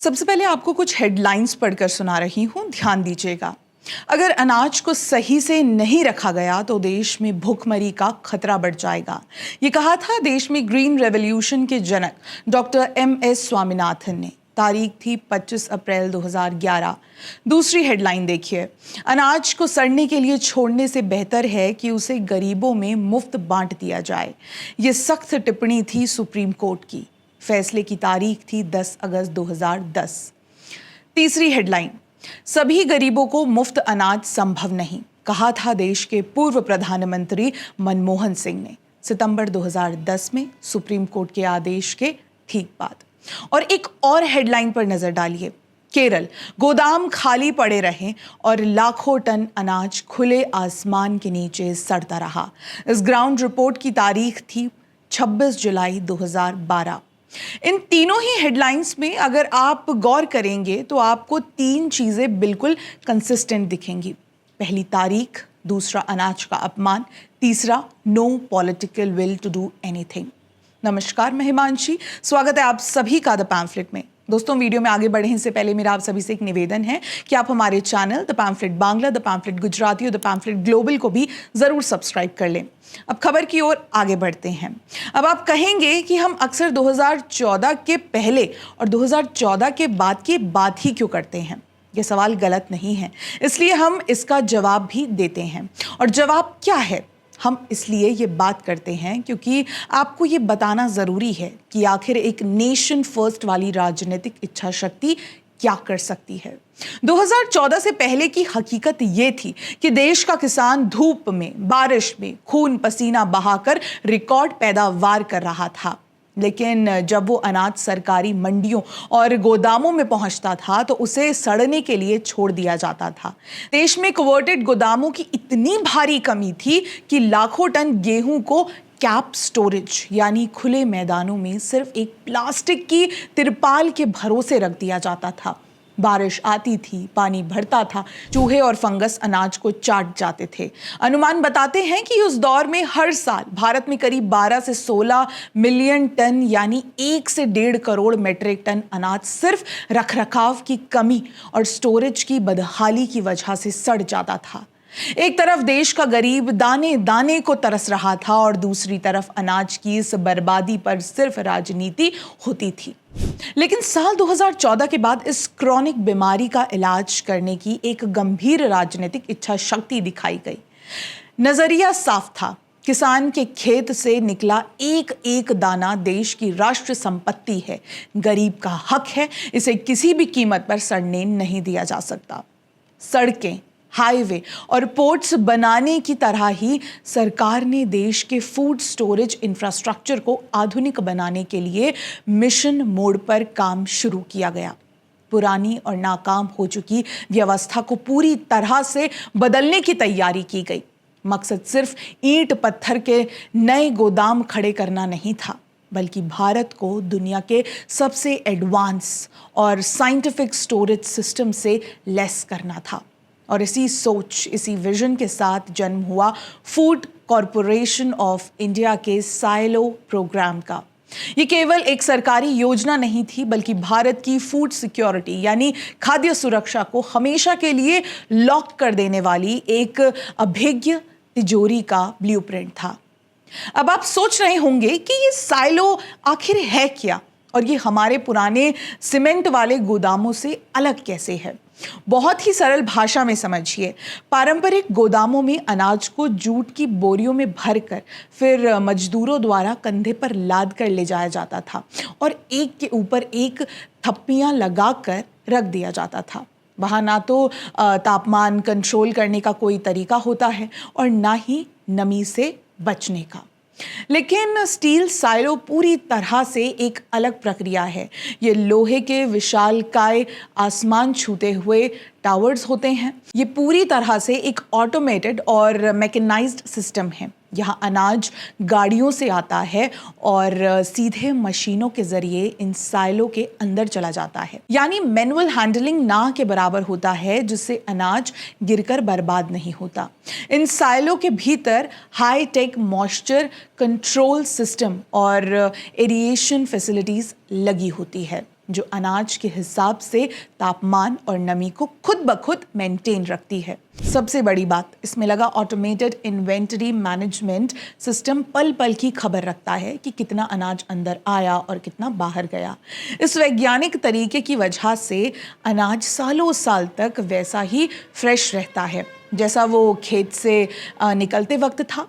सबसे पहले आपको कुछ हेडलाइंस पढ़कर सुना रही हूं, ध्यान दीजिएगा। अगर अनाज को सही से नहीं रखा गया तो देश में भूखमरी का खतरा बढ़ जाएगा। ये कहा था देश में ग्रीन रेवोल्यूशन के जनक डॉक्टर एम.एस. स्वामीनाथन ने। तारीख थी 25 अप्रैल 2011। दूसरी हेडलाइन देखिए, अनाज को सड़ने के लिए छोड़ने से बेहतर है कि उसे गरीबों में मुफ्त बांट दिया जाए। ये सख्त टिप्पणी थी सुप्रीम कोर्ट की। फैसले की तारीख थी 10 अगस्त 2010। तीसरी हेडलाइन, सभी गरीबों को मुफ्त अनाज संभव नहीं, कहा था देश के पूर्व प्रधानमंत्री मनमोहन सिंह ने सितंबर 2010 में सुप्रीम कोर्ट के आदेश के ठीक बाद। और एक और हेडलाइन पर नजर डालिए, केरल, गोदाम खाली पड़े रहे और लाखों टन अनाज खुले आसमान के नीचे सड़ता रहा। इस ग्राउंड रिपोर्ट की तारीख थी 26 जुलाई 2012। इन तीनों ही हेडलाइंस में अगर आप गौर करेंगे तो आपको तीन चीजें बिल्कुल कंसिस्टेंट दिखेंगी। पहली तारीख, दूसरा अनाज का अपमान, तीसरा no political will to do anything. नमस्कार, मैं हिमांशी, स्वागत है आप सभी का द पैम्फलेट में। दोस्तों, वीडियो में आगे बढ़ने से पहले मेरा आप सभी से एक निवेदन है कि आप हमारे channel the pamphlet Bangla, the pamphlet Gujarati और द पैम्फलेट ग्लोबल को भी जरूर सब्सक्राइब कर लें। अब खबर की ओर आगे बढ़ते हैं। अब आप कहेंगे कि हम अक्सर 2014 के पहले और 2014 के बाद की बात ही क्यों करते हैं। ये सवाल गलत नहीं है, इसलिए हम इसका जवाब भी देते हैं। और जवाब क्या है? हम इसलिए ये बात करते हैं क्योंकि आपको ये बताना ज़रूरी है कि आखिर एक नेशन फर्स्ट वाली राजनीतिक इच्छा शक्ति क्या कर सकती है। 2014 से पहले की हकीकत ये थी कि देश का किसान धूप में, बारिश में खून पसीना बहाकर रिकॉर्ड पैदावार कर रहा था। लेकिन जब वो अनाज सरकारी मंडियों और गोदामों में पहुंचता था तो उसे सड़ने के लिए छोड़ दिया जाता था। देश में कवर्टेड गोदामों की इतनी भारी कमी थी कि लाखों टन गेहूं को कैप स्टोरेज यानी खुले मैदानों में सिर्फ एक प्लास्टिक की तिरपाल के भरोसे रख दिया जाता था। बारिश आती थी, पानी भरता था, चूहे और फंगस अनाज को चाट जाते थे। अनुमान बताते हैं कि उस दौर में हर साल भारत में करीब 12 से 16 मिलियन टन यानी 1 से 1.5 करोड़ मेट्रिक टन अनाज सिर्फ रखरखाव की कमी और स्टोरेज की बदहाली की वजह से सड़ जाता था। एक तरफ देश का गरीब दाने दाने को तरस रहा था और दूसरी तरफ अनाज की इस बर्बादी पर सिर्फ राजनीति होती थी। लेकिन साल 2014 के बाद इस क्रॉनिक बीमारी का इलाज करने की एक गंभीर राजनीतिक इच्छा शक्ति दिखाई गई। नजरिया साफ था, किसान के खेत से निकला एक एक दाना देश की राष्ट्र संपत्ति है, गरीब का हक है, इसे किसी भी कीमत पर सड़ने नहीं दिया जा सकता। सड़कें, हाईवे और पोर्ट्स बनाने की तरह ही सरकार ने देश के फूड स्टोरेज इंफ्रास्ट्रक्चर को आधुनिक बनाने के लिए मिशन मोड पर काम शुरू किया गया। पुरानी और नाकाम हो चुकी व्यवस्था को पूरी तरह से बदलने की तैयारी की गई। मकसद सिर्फ ईंट पत्थर के नए गोदाम खड़े करना नहीं था, बल्कि भारत को दुनिया के सबसे एडवांस और साइंटिफिक स्टोरेज सिस्टम से लैस करना था। और इसी सोच, इसी विजन के साथ जन्म हुआ फूड कॉरपोरेशन ऑफ इंडिया के साइलो प्रोग्राम का। ये केवल एक सरकारी योजना नहीं थी, बल्कि भारत की फूड सिक्योरिटी यानी खाद्य सुरक्षा को हमेशा के लिए लॉक कर देने वाली एक अभिज्ञ तिजोरी का ब्लूप्रिंट था। अब आप सोच रहे होंगे कि ये साइलो आखिर है क्या और ये हमारे पुराने सीमेंट वाले गोदामों से अलग कैसे है। बहुत ही सरल भाषा में समझिए। पारंपरिक गोदामों में अनाज को जूट की बोरियों में भरकर फिर मजदूरों द्वारा कंधे पर लाद कर ले जाया जाता था और एक के ऊपर एक थप्पियां लगाकर रख दिया जाता था। वहाँ ना तो तापमान कंट्रोल करने का कोई तरीका होता है और ना ही नमी से बचने का। लेकिन स्टील साइलो पूरी तरह से एक अलग प्रक्रिया है। ये लोहे के विशालकाय आसमान छूते हुए टावर्स होते हैं। ये पूरी तरह से एक ऑटोमेटेड और मैकेनाइज्ड सिस्टम है। यहाँ अनाज गाड़ियों से आता है और सीधे मशीनों के जरिए इन साइलो के अंदर चला जाता है। यानी मैनुअल हैंडलिंग ना के बराबर होता है, जिससे अनाज गिरकर बर्बाद नहीं होता। इन साइलो के भीतर high tech moisture control system और एरिएशन फैसिलिटीज लगी होती है। जो अनाज के हिसाब से तापमान और नमी को खुद ब खुद मेंटेन रखती है। सबसे बड़ी बात इसमें लगा ऑटोमेटेड इन्वेंटरी मैनेजमेंट सिस्टम पल पल की खबर रखता है कि कितना अनाज अंदर आया और कितना बाहर गया। इस वैज्ञानिक तरीके की वजह से अनाज सालों साल तक वैसा ही फ्रेश रहता है जैसा वो खेत से निकलते वक्त था।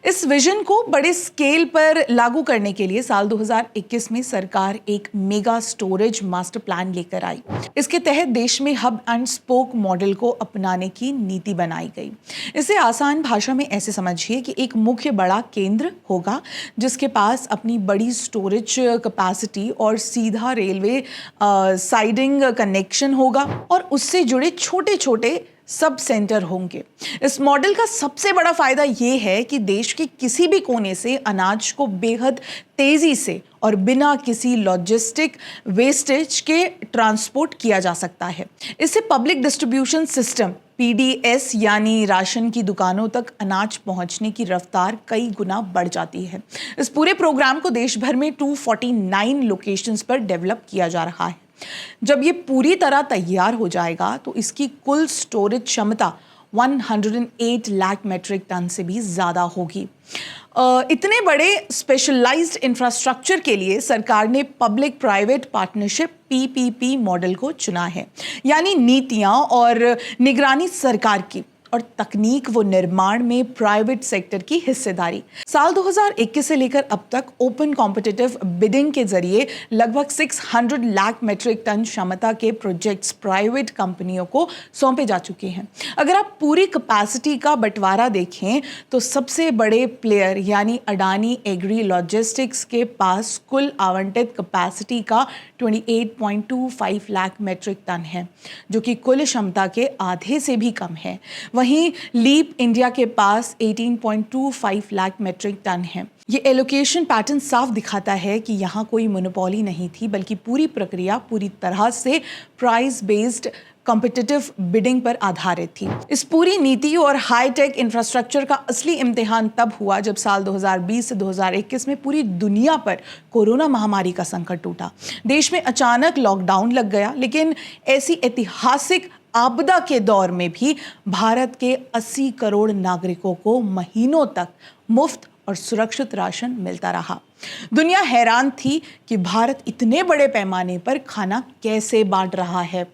इस विजन को बड़े स्केल पर लागू करने के लिए साल 2021 में सरकार एक मेगा स्टोरेज मास्टर प्लान लेकर आई। इसके तहत देश में हब एंड स्पोक मॉडल को अपनाने की नीति बनाई गई। इसे आसान भाषा में ऐसे समझिए कि एक मुख्य बड़ा केंद्र होगा जिसके पास अपनी बड़ी स्टोरेज कैपेसिटी और सीधा रेलवे साइडिंग कनेक्शन होगा और उससे जुड़े छोटे छोटे सब सेंटर होंगे। इस मॉडल का सबसे बड़ा फायदा ये है कि देश के किसी भी कोने से अनाज को बेहद तेजी से और बिना किसी लॉजिस्टिक वेस्टेज के ट्रांसपोर्ट किया जा सकता है। इससे पब्लिक डिस्ट्रीब्यूशन सिस्टम PDS यानी राशन की दुकानों तक अनाज पहुंचने की रफ्तार कई गुना बढ़ जाती है। इस पूरे प्रोग्राम को देश भर में 249 लोकेशंस पर डेवलप किया जा रहा है। जब ये पूरी तरह तैयार हो जाएगा तो इसकी कुल स्टोरेज क्षमता 108 लाख मेट्रिक टन से भी ज़्यादा होगी। इतने बड़े स्पेशलाइज्ड इंफ्रास्ट्रक्चर के लिए सरकार ने public private partnership PPP model को चुना है, यानी नीतियां और निगरानी सरकार की और तकनीक व निर्माण में प्राइवेट सेक्टर की हिस्सेदारी। साल 2021 से लेकर अब तक ओपन कॉम्पिटिटिव बिडिंग के जरिए लगभग 600 लाख मेट्रिक टन क्षमता के प्रोजेक्ट्स प्राइवेट कंपनियों को सौंपे जा चुके हैं। अगर आप पूरी कैपेसिटी का बंटवारा देखें तो सबसे बड़े प्लेयर यानी अडानी एग्री लॉजिस्टिक्स के पास कुल आवंटित कैपेसिटी का 28.25 लाख मेट्रिक टन है, जो कि कुल क्षमता के आधे से भी कम है। वहीं लीप इंडिया के पास 18.25 लाख मेट्रिक टन है। ये एलोकेशन पैटर्न साफ दिखाता है कि यहाँ कोई मोनोपोली नहीं थी, बल्कि पूरी प्रक्रिया पूरी तरह से प्राइस बेस्ड कॉम्पिटिटिव बिडिंग पर आधारित थी। इस पूरी नीति और हाईटेक इंफ्रास्ट्रक्चर का असली इम्तिहान तब हुआ जब साल 2020 से 2021 में पूरी दुनिया पर कोरोना महामारी का संकट टूटा। देश में अचानक लॉकडाउन लग गया, लेकिन ऐसी ऐतिहासिक आपदा के दौर में भी भारत के 80 करोड़ नागरिकों को महीनों तक मुफ्त और सुरक्षित राशन मिलता रहा। दुनिया हैरान थी कि भारत इतने बड़े पैमाने पर खाना कैसे बांट रहा है,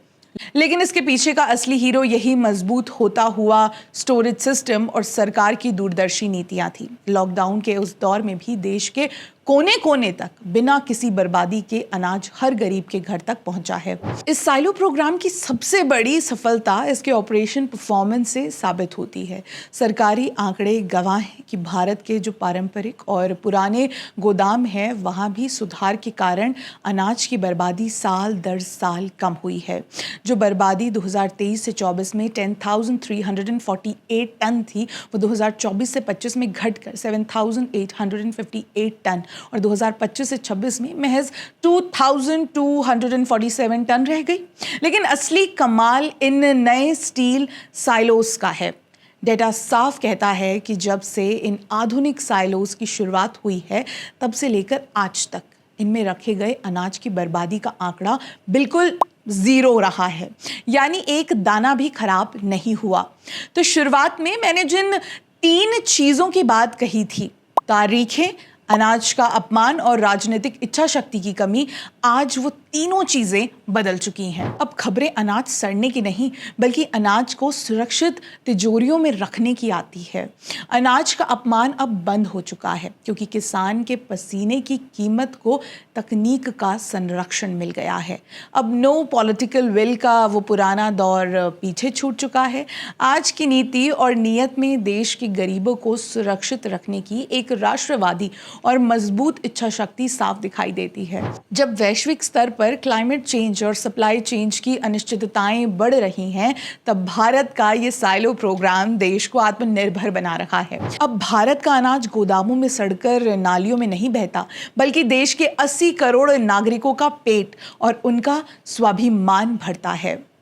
लेकिन इसके पीछे का असली हीरो यही मजबूत होता हुआ स्टोरेज सिस्टम और सरकार की दूरदर्शी नीतियां थी। लॉकडाउन के उस दौर में भी देश के कोने कोने तक बिना किसी बर्बादी के अनाज हर गरीब के घर तक पहुंचा है। इस साइलो प्रोग्राम की सबसे बड़ी सफलता इसके ऑपरेशन परफॉर्मेंस से साबित होती है। सरकारी आंकड़े गवाह हैं कि भारत के जो पारंपरिक और पुराने गोदाम हैं, वहां भी सुधार के कारण अनाज की बर्बादी साल दर साल कम हुई है। जो बर्बादी 2023 से 24 में 10,348 टन थी, वो 2024 से 25 में घटकर 7,858 टन और 2025 से 26 में महज 2,247 टन रह गई। लेकिन असली कमाल इन नए स्टील साइलोस का है। डेटा साफ कहता है कि जब से इन आधुनिक साइलोस की शुरुआत हुई है, तब से लेकर आज तक इनमें रखे गए अनाज की बर्बादी का आंकड़ा बिल्कुल जीरो रहा है, यानी एक दाना भी खराब नहीं हुआ। तो शुरुआत में मैंने जिन 3 चीजों की बात कही थी, तारीखें, अनाज का अपमान और राजनीतिक इच्छा शक्ति की कमी, आज वो तीनों चीजें बदल चुकी हैं। अब खबरें अनाज सड़ने की नहीं, बल्कि अनाज को सुरक्षित तिजोरियों में रखने की आती है। अनाज का अपमान अब बंद हो चुका है, क्योंकि किसान के पसीने की कीमत को तकनीक का संरक्षण मिल गया है। अब नो पॉलिटिकल विल का वो पुराना दौर पीछे छूट चुका है। आज की नीति और नीयत में देश के गरीबों को सुरक्षित रखने की एक राष्ट्रवादी और मजबूत इच्छा शक्ति साफ दिखाई देती है। जब वैश्विक स्तर पर क्लाइमेट चेंज और सप्लाई चेंज की अनिश्चितताएं बढ़ रही हैं, तब भारत का ये साइलो प्रोग्राम देश को आत्मनिर्भर बना रहा है। अब भारत का अनाज गोदामों में सड़कर नालियों में नहीं बहता, बल्कि देश के 80 करोड़ नागरिकों का पेट और उनका स्वाभिमान भरता है।